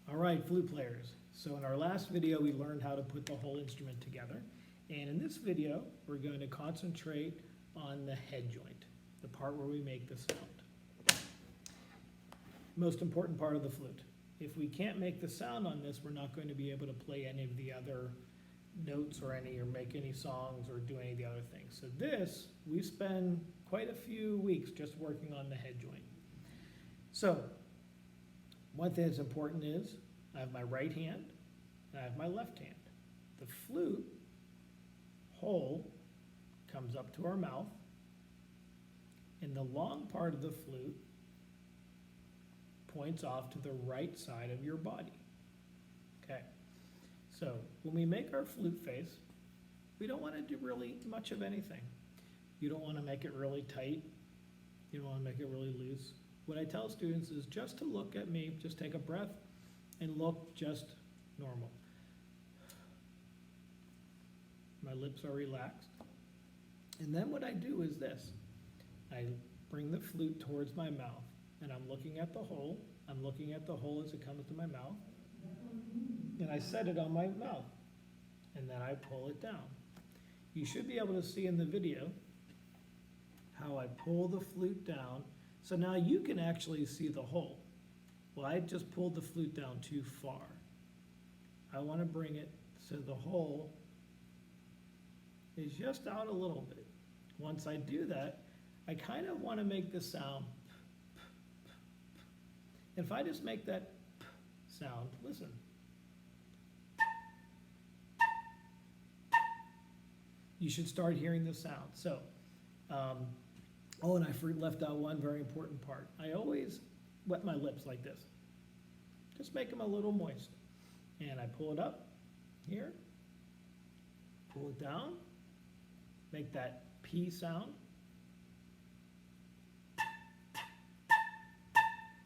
All right, flute players. So in our last video, we learned how to put the whole instrument together. And in this video, we're going to concentrate on the head joint, the part where we make the sound. Most important part of the flute. If we can't make the sound on this, we're not going to be able to play any of the other notes or make any songs or do any of the other things. So this, we spend quite a few weeks just working on the head joint. So one thing that's important is I have my right hand and I have my left hand. The flute hole comes up to our mouth, and the long part of the flute points off to the right side of your body. Okay, so when we make our flute face, we don't want to do really much of anything. You don't want to make it really tight. You don't want to make it really loose. What I tell students is just to look at me, just take a breath and look just normal. My lips are relaxed. And then what I do is this. I bring the flute towards my mouth and I'm looking at the hole. I'm looking at the hole as it comes to my mouth. And I set it on my mouth. And then I pull it down. You should be able to see in the video how I pull the flute down. So now you can actually see the hole. Well, I just pulled the flute down too far. I want to bring it so the hole is just out a little bit. Once I do that, I kind of want to make the sound. If I just make that sound, listen. You should start hearing the sound. So, oh, and I left out one very important part. I always wet my lips like this. Just make them a little moist. And I pull it up here, pull it down, make that P sound.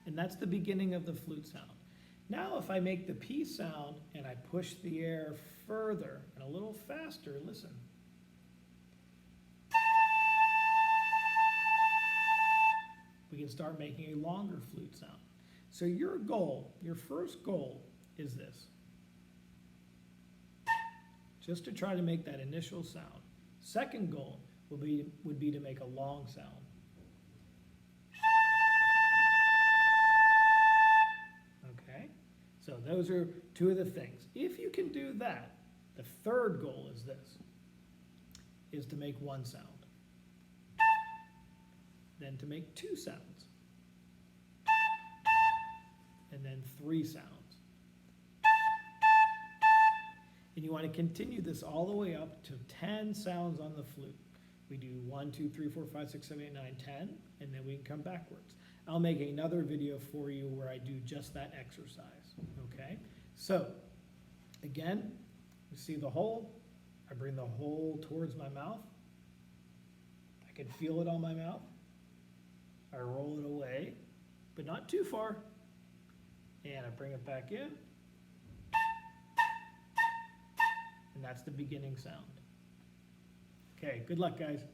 And that's the beginning of the flute sound. Now if I make the P sound and I push the air further and a little faster, listen. We can start making a longer flute sound. So your goal, your first goal is this. Just to try to make that initial sound. Second goal would be to make a long sound. Okay? So those are two of the things. If you can do that, the third goal is this, is to make one sound. Then to make two sounds, and then three sounds. And you want to continue this all the way up to 10 sounds on the flute. We do 1, 2, 3, 4, 5, 6, 7, 8, 9, 10, and then we can come backwards. I'll make another video for you where I do just that exercise, okay? So, again, you see the hole. I bring the hole towards my mouth. I can feel it on my mouth. I roll it away, but not too far. And I bring it back in. And that's the beginning sound. Okay, good luck, guys.